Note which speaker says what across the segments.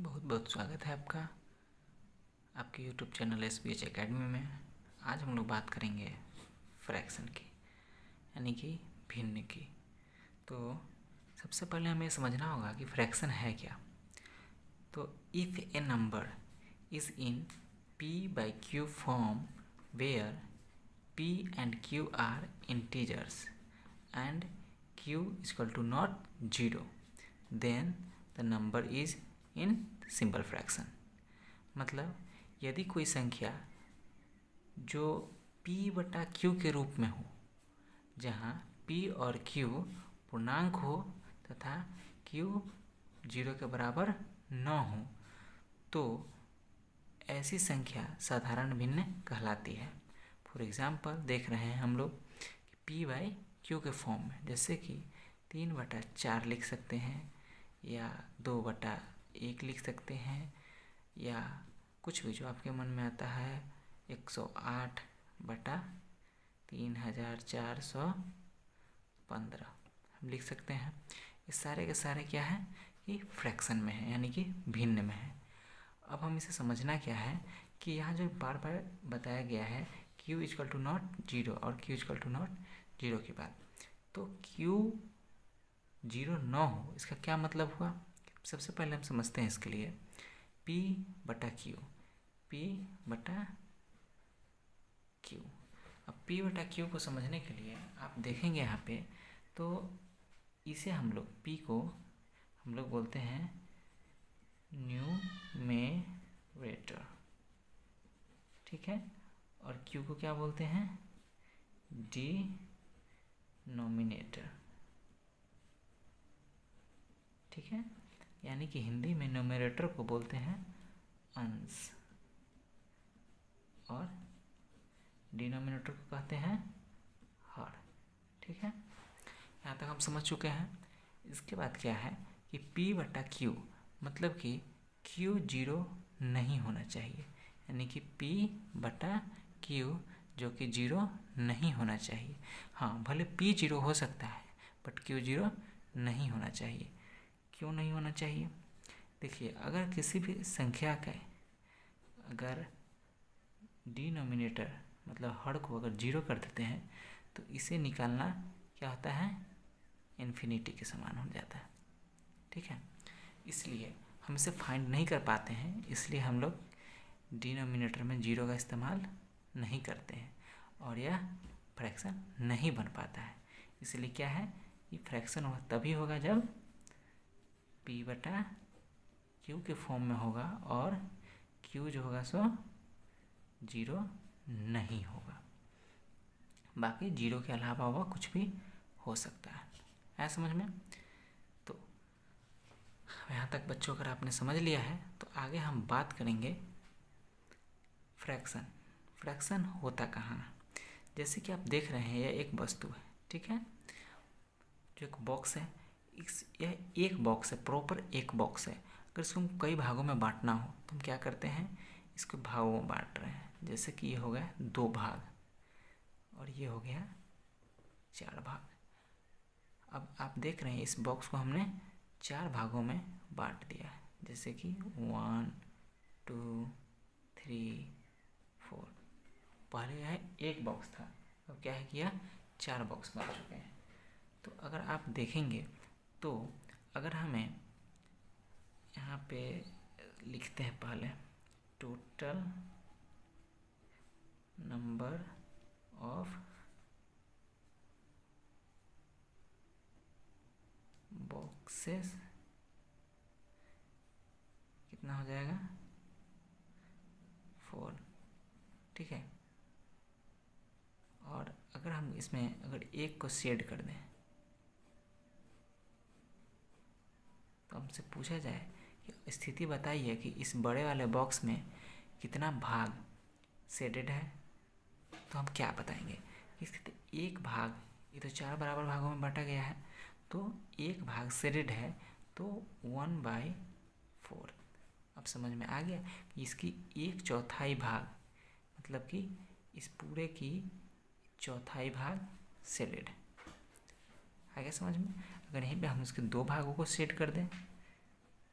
Speaker 1: बहुत बहुत स्वागत है आपका आपके यूट्यूब चैनल SBH एकेडमी में। आज हम लोग बात करेंगे फ्रैक्शन की, यानी कि भिन्न की। तो सबसे पहले हमें समझना होगा कि फ्रैक्शन है क्या। तो if a number is in p/q form where p and q are integers and q = not 0, then the number is in simple fraction. मतलब यदि कोई संख्या जो p/q के रूप में हो, जहाँ p और q पूर्णांक हो तथा q 0 के बराबर न हो, तो ऐसी संख्या साधारण भिन्न कहलाती है। फॉर एग्ज़ाम्पल देख रहे हैं हम लोग p/q के फॉर्म में, जैसे कि 3/4 लिख सकते हैं या 2/1 लिख सकते हैं, या कुछ भी जो आपके मन में आता है 108/3415 हम लिख सकते हैं। ये सारे के सारे क्या है कि फ्रैक्शन में है, यानी कि भिन्न में है। अब हम इसे समझना क्या है कि यहाँ जो बार बार बताया गया है q = not 0 और q = not 0 की बात, तो q 0 न हो इसका क्या मतलब हुआ। सबसे पहले हम समझते हैं इसके लिए p/q। अब p/q को समझने के लिए आप देखेंगे यहाँ पे, तो इसे हम लोग p को हम लोग बोलते हैं न्यूमेरेटर, ठीक है, और q को क्या बोलते हैं डिनोमिनेटर, ठीक है। यानी कि हिंदी में न्यूमेरेटर को बोलते हैं अंश और डिनोमिनेटर को कहते हैं हर, ठीक है। यहाँ तक हम समझ चुके हैं। इसके बाद क्या है कि p/q मतलब कि q 0 नहीं होना चाहिए, यानी कि p/q जो कि 0 नहीं होना चाहिए। हाँ, भले p 0 हो सकता है बट q 0 नहीं होना चाहिए। क्यों नहीं होना चाहिए? देखिए, अगर किसी भी संख्या का अगर डिनोमिनेटर मतलब हर को अगर 0 कर देते हैं तो इसे निकालना क्या होता है, इन्फिनिटी के समान हो जाता है, ठीक है। इसलिए हम इसे फाइंड नहीं कर पाते हैं, इसलिए हम लोग डिनोमिनेटर में 0 का इस्तेमाल नहीं करते हैं और यह फ्रैक्शन नहीं बन पाता है। इसलिए क्या है कि फ्रैक्शन तभी होगा जब p/q के फॉर्म में होगा और q जो होगा सो 0 नहीं होगा। बाकी 0 के अलावा वह कुछ भी हो सकता है। आया समझ में? तो यहाँ तक बच्चों अगर आपने समझ लिया है तो आगे हम बात करेंगे फ्रैक्शन। फ्रैक्शन होता कहाँ है? जैसे कि आप देख रहे हैं यह एक वस्तु है, ठीक है, जो एक बॉक्स है। यह एक बॉक्स है, प्रॉपर एक बॉक्स है। अगर इसको हम कई भागों में बांटना हो तो हम क्या करते हैं, इसको भागों में बांट रहे हैं। जैसे कि ये हो गया 2 भाग और ये हो गया 4 भाग। अब आप देख रहे हैं इस बॉक्स को हमने 4 भागों में बांट दिया है, जैसे कि 1 2 3 4। पहले यह एक बॉक्स था, अब क्या है किया 4 बॉक्स बन चुके हैं। तो अगर आप देखेंगे तो अगर हमें यहाँ पे लिखते हैं पहले टोटल नंबर ऑफ बॉक्सेस कितना हो जाएगा 4, ठीक है। और अगर हम इसमें अगर एक को शेड कर दें तो हमसे पूछा जाए कि स्थिति बताइए कि इस बड़े वाले बॉक्स में कितना भाग शेडेड है, तो हम क्या बताएंगे कि स्थिति एक भाग, ये तो 4 बराबर भागों में बांटा गया है, तो एक भाग शेडेड है तो 1/4। अब समझ में आ गया कि इसकी 1/4 भाग मतलब कि इस पूरे की 1/4 भाग शेडेड है। आ गया समझ में? अगर यहीं पे हम इसके 2 भागों को शेड कर दें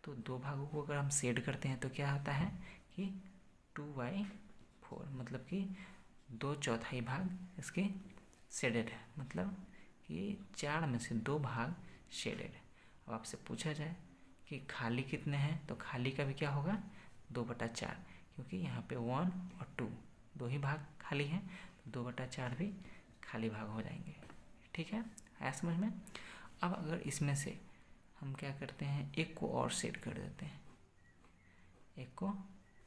Speaker 1: तो दो भागों को अगर हम शेड करते हैं तो क्या होता है कि 2/4, मतलब कि 2/4 भाग इसके शेडेड है, मतलब कि 4 में से 2 भाग शेडेड है। अब आपसे पूछा जाए कि खाली कितने हैं, तो खाली का भी क्या होगा 2/4, क्योंकि यहाँ पे 1 और 2 दो ही भाग खाली हैं, तो 2/4 भी खाली भाग हो जाएंगे। ठीक है, आया समझ में। अब अगर इसमें से हम क्या करते हैं, एक को और शेड कर देते हैं, एक को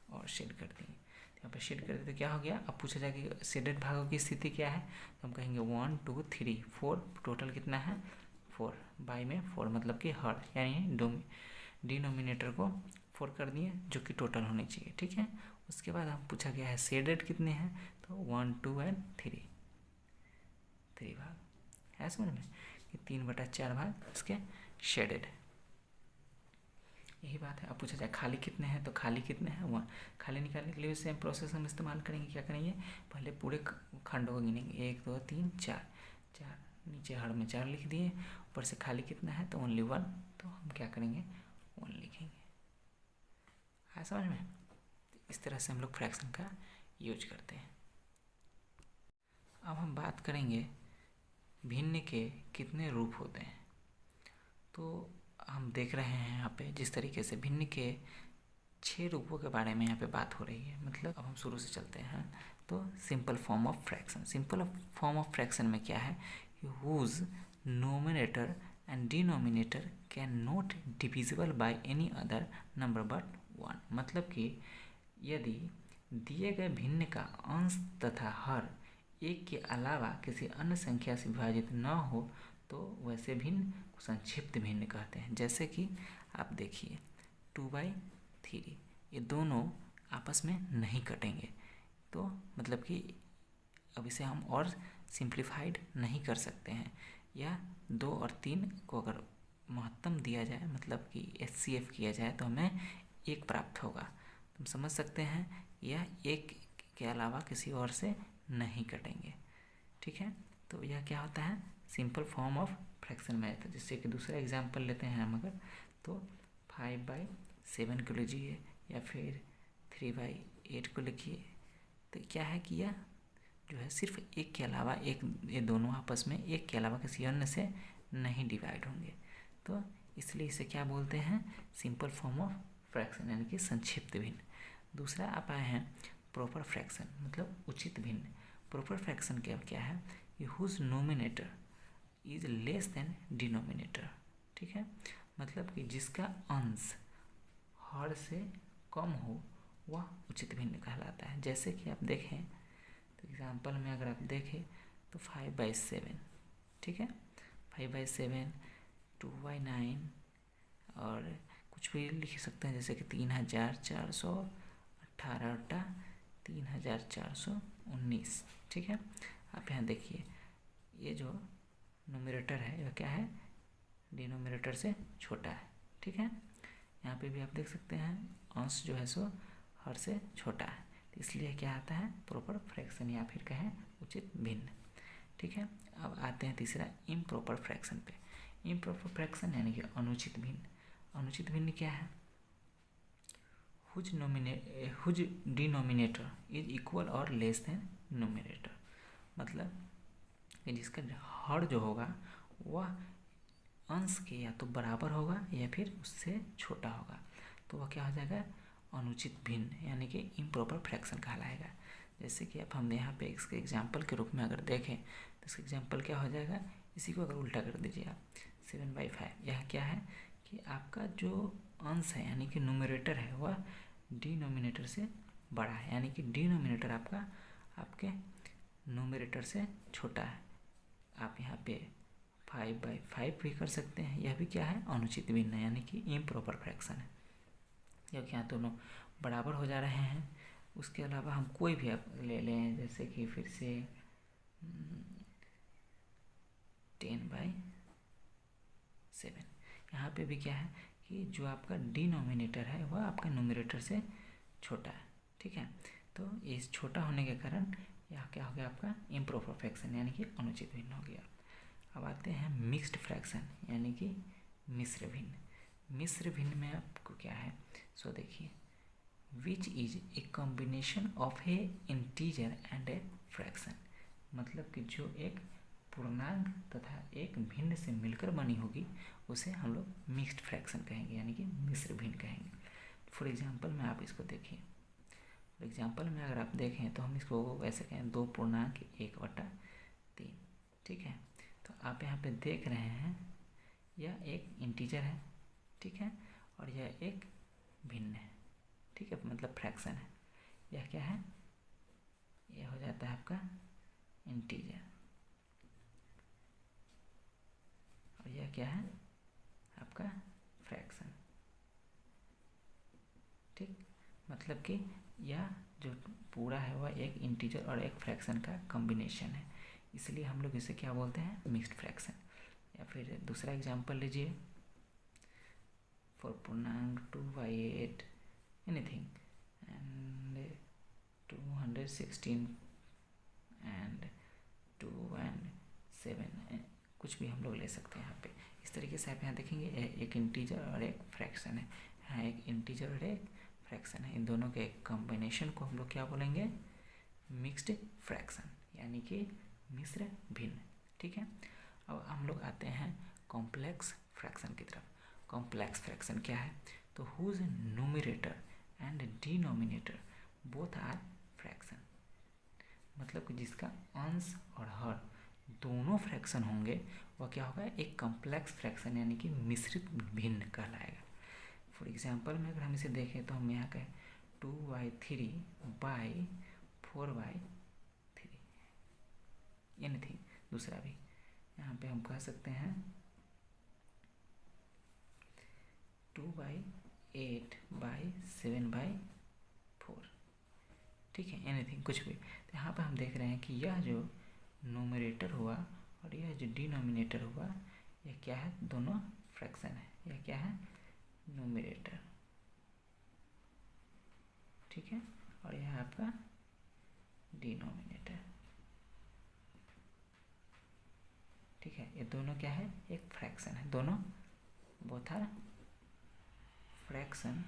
Speaker 1: और शेड कर देंगे, तो यहाँ पर शेड कर देते तो क्या हो गया। अब पूछा जाए कि शेडेड भागों की स्थिति क्या है, तो हम कहेंगे 1 2 3 4, टोटल कितना है 4, बाई में 4, मतलब कि हर यानी डिनोमिनेटर को 4 कर दिए, जो कि टोटल होनी चाहिए। ठीक है, उसके बाद हम पूछा गया है शेडेड कितने हैं, तो 1 2 और 3 भाग है समझ में, कि 3/4 भाग इसके शेडेड है। यही बात है। अब पूछा जाए खाली कितने हैं, तो खाली कितने हैं 1। खाली निकालने के लिए सेम प्रोसेस हम इस्तेमाल करेंगे। क्या करेंगे, पहले पूरे खंडों को गिनेंगे, 1 2 3 4, नीचे हर में 4 लिख दिए, ऊपर से खाली कितना है तो ओनली 1, तो हम क्या करेंगे 1 लिखेंगे। आया समझ में। इस तरह से हम लोग फ्रैक्शन का यूज करते हैं। अब हम बात करेंगे भिन्न के कितने रूप होते हैं। तो हम देख रहे हैं यहाँ पे जिस तरीके से भिन्न के 6 रूपों के बारे में यहाँ पे बात हो रही है। मतलब अब हम शुरू से चलते हैं, तो simple form of fraction. Simple form of fraction में क्या है कि whose numerator and denominator can not divisible by any other number but 1। मतलब कि यदि दिए गए भिन्न का अंश तथा हर एक के अलावा किसी अन्य संख्या से विभाजित न हो तो वैसे भिन्न को संक्षिप्त भिन्न कहते हैं। जैसे कि आप देखिए 2/3, ये दोनों आपस में नहीं कटेंगे, तो मतलब कि अब इसे हम और सिंप्लीफाइड नहीं कर सकते हैं। या 2 और 3 को अगर महत्तम दिया जाए, मतलब कि HCF किया जाए, तो हमें 1 प्राप्त होगा। तुम समझ सकते हैं, यह 1 के अलावा किसी और से नहीं कटेंगे। ठीक है, तो यह क्या होता है simple form of fraction method. जिससे कि दूसरा एग्जांपल लेते हैं हम अगर, तो 5/7 को लीजिए या फिर 3/8 को लिखिए, तो क्या है कि यह जो है सिर्फ 1 के अलावा ये दोनों आपस में 1 के अलावा किसी अन्य से नहीं डिवाइड होंगे, तो इसलिए इसे क्या बोलते हैं सिंपल फॉर्म ऑफ फ्रैक्शन, यानी कि संक्षिप्त भिन्न। दूसरा आप आए हैं प्रॉपर फ्रैक्शन, मतलब उचित भिन्न। प्रॉपर फ्रैक्शन क्या है कि whose numerator is less than denominator. ठीक है, मतलब कि जिसका अंश हर से कम हो वह उचित भिन्न कहलाता है। जैसे कि आप देखें, तो एग्जाम्पल में अगर आप देखें तो 5/7, ठीक है, 5/7, 2/9 और कुछ भी लिख सकते हैं, जैसे कि 3,418 3,419। ठीक है, आप यहाँ देखिए ये जो न्यूमरेटर है यह क्या है डिनोमिनेटर से छोटा है। ठीक है, यहाँ पे भी आप देख सकते हैं अंश जो है सो हर से छोटा है, तो इसलिए क्या आता है प्रॉपर फ्रैक्शन या फिर कहें उचित भिन्न। ठीक है, अब आते हैं तीसरा इम्प्रॉपर फ्रैक्शन पे। इम्प्रॉपर फ्रैक्शन यानी कि अनुचित भिन्न। अनुचित भिन्न क्या है, हुज डिनोमिनेटर इज इक्वल और लेस देन न्यूमरेटर। मतलब कि जिसका हर जो होगा वह अंश के या तो बराबर होगा या फिर उससे छोटा होगा, तो वह क्या हो जाएगा अनुचित भिन्न, यानी कि इम्प्रॉपर फ्रैक्शन कहलाएगा। जैसे कि अब हम यहाँ पे इसके एग्जाम्पल के रूप में अगर देखें तो इसका एग्जाम्पल क्या हो जाएगा, इसी को अगर उल्टा कर दीजिए आप 7/5, यह क्या है कि आपका जो अंश है यानी कि न्यूमरेटर है वह डिनोमिनेटर से बड़ा है, यानी कि डिनोमिनेटर आपका आपके न्यूमरेटर से छोटा है। आप यहाँ पे 5/5 भी कर सकते हैं, यह भी क्या है अनुचित भिन्न है, यानी कि इम्प्रॉपर फ्रैक्शन है, क्योंकि यहाँ दोनों बराबर हो जा रहे हैं। उसके अलावा हम कोई भी आप ले लें, जैसे कि फिर से 10/7, यहाँ पे भी क्या है कि जो आपका डिनोमिनेटर है वह आपका न्यूमरेटर से छोटा है। ठीक है, तो इस छोटा होने के कारण यह क्या हो गया आपका इम्प्रॉपर फ्रैक्शन, यानी कि अनुचित भिन्न हो गया। अब आते हैं मिक्स्ड फ्रैक्शन, यानी कि मिश्र भिन्न। मिश्र भिन्न में आपको क्या है, सो देखिए, which is a combination of a integer and a fraction, मतलब कि जो एक पूर्णांक तथा एक भिन्न से मिलकर बनी होगी उसे हम लोग मिक्स्ड फ्रैक्शन कहेंगे, यानी कि मिश्र भिन्न कहेंगे। फॉर एग्जांपल में आप इसको देखिए, फॉर एग्जांपल में अगर आप देखें तो हम इसको वैसे कहें 2.1/3, ठीक है। तो आप यहाँ पे देख रहे हैं यह एक इंटीजर है, ठीक है, और यह एक भिन्न है, ठीक है, मतलब फ्रैक्शन है। यह क्या है, यह हो जाता है आपका इंटीजर, और यह क्या है आपका फ्रैक्शन, ठीक। मतलब कि यह जो पूरा है वह एक इंटीजर और एक फ्रैक्शन का कॉम्बिनेशन है, इसलिए हम लोग इसे क्या बोलते हैं, मिक्स्ड फ्रैक्शन। या फिर दूसरा एग्जांपल लीजिए, 4.2/8 एनीथिंग एंड 216 एंड 2 and 7, कुछ भी हम लोग ले सकते हैं यहाँ पे। इस तरीके से आप यहाँ देखेंगे एक इंटीजर और एक फ्रैक्शन है, यहाँ एक इंटीजर और एक फ्रैक्शन है, इन दोनों के कॉम्बिनेशन को हम लोग क्या बोलेंगे, मिक्स्ड फ्रैक्शन, यानी कि मिश्र भिन्न, ठीक है। अब हम लोग आते हैं कॉम्प्लेक्स फ्रैक्शन की तरफ। कॉम्प्लेक्स फ्रैक्शन क्या है, तो whose numerator and denominator both are fraction, मतलब कि जिसका अंश और हर दोनों फ्रैक्शन होंगे वह क्या होगा, एक कॉम्प्लेक्स फ्रैक्शन, यानी कि मिश्रित भिन्न कहलाएगा। फॉर एग्जांपल में अगर हम इसे देखें तो हम यहाँ कहें 2/3/4/3, एनीथिंग, दूसरा भी यहाँ पे हम कह सकते हैं 2/8/7/4, ठीक है, एनीथिंग, कुछ भी। तो यहाँ पर हम देख रहे हैं कि यह जो नोमिनेटर हुआ और यह जो डिनोमिनेटर हुआ, यह क्या है, दोनों फ्रैक्शन है। यह क्या है, नोमिनेटर, ठीक है, और यह आपका डिनोमिनेटर, ठीक है। ये दोनों क्या है, एक फ्रैक्शन है, दोनों बोथ आर फ्रैक्शन,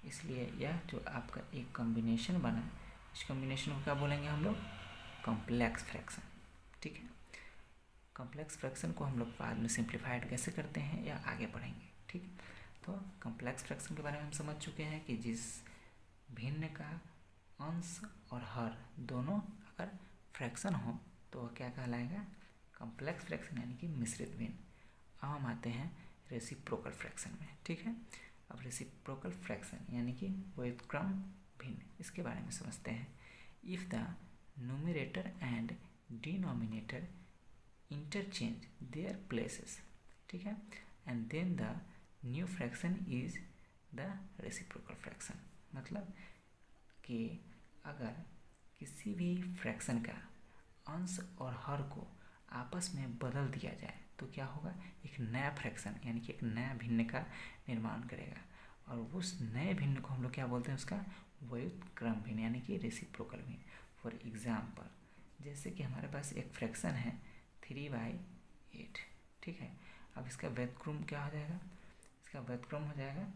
Speaker 1: इसलिए यह जो आपका एक कॉम्बिनेशन बना, इस कॉम्बिनेशन को क्या बोलेंगे हम लोग, कॉम्प्लेक्स फ्रैक्शन, ठीक है। कॉम्प्लेक्स फ्रैक्शन को हम लोग बाद में सिंप्लीफाइड कैसे करते हैं या आगे बढ़ेंगे, ठीक। तो कॉम्प्लेक्स फ्रैक्शन के बारे में हम समझ चुके हैं कि जिस भिन्न का अंश और हर दोनों अगर फ्रैक्शन हो तो वह क्या कहलाएगा, कॉम्प्लेक्स फ्रैक्शन, यानी कि मिश्रित भिन्न। अब हम आते हैं रेसिप्रोकल फ्रैक्शन में, ठीक है। अब रेसिप्रोकल फ्रैक्शन यानी कि व्युत्क्रम भिन्न, इसके बारे में समझते हैं। If the numerator and denominator interchange their places, ठीक है, and then the new fraction is the reciprocal fraction, मतलब कि अगर किसी भी फ्रैक्शन का अंश और हर को आपस में बदल दिया जाए तो क्या होगा, एक नया फ्रैक्शन, यानी कि एक नया भिन्न का निर्माण करेगा, और उस नए भिन्न को हम लोग क्या बोलते हैं, उसका व्युत्क्रम भिन्न, यानी कि रेसिप्रोकल भिन्न। फॉर एग्जाम्पल, जैसे कि हमारे पास एक फ्रैक्शन है 3/8, ठीक है। अब इसका व्युत्क्रम क्या हो जाएगा, इसका व्युत्क्रम हो जाएगा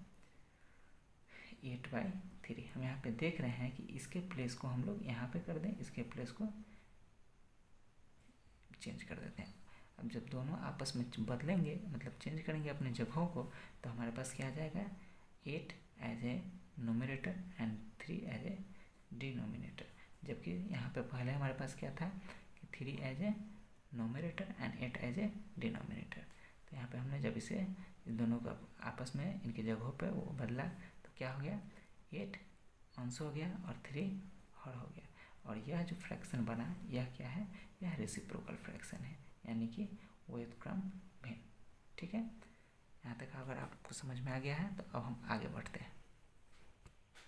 Speaker 1: 8/3। हम यहाँ पे देख रहे हैं कि इसके प्लेस को हम लोग यहाँ पे कर दें, इसके प्लेस को चेंज कर देते हैं। अब जब दोनों आपस में बदलेंगे, मतलब चेंज करेंगे अपने जगहों को, तो हमारे पास क्या आ जाएगा, 8 as a numerator and 3 as a denominator, जबकि यहाँ पे पहले हमारे पास क्या था कि 3 as a numerator and 8 as a denominator. तो यहाँ पे हमने जब इसे इस दोनों का आपस में इनकी जगहों पे वो बदला तो क्या हो गया, 8 अंश हो गया और 3 हर हो गया, और यह जो फ्रैक्शन बना यह क्या है, यह रेसिप्रोकल फ्रैक्शन है, यानी कि व्युत्क्रम भिन्न, ठीक है। यहाँ तक अगर आपको समझ में आ गया है तो अब हम आगे बढ़ते हैं।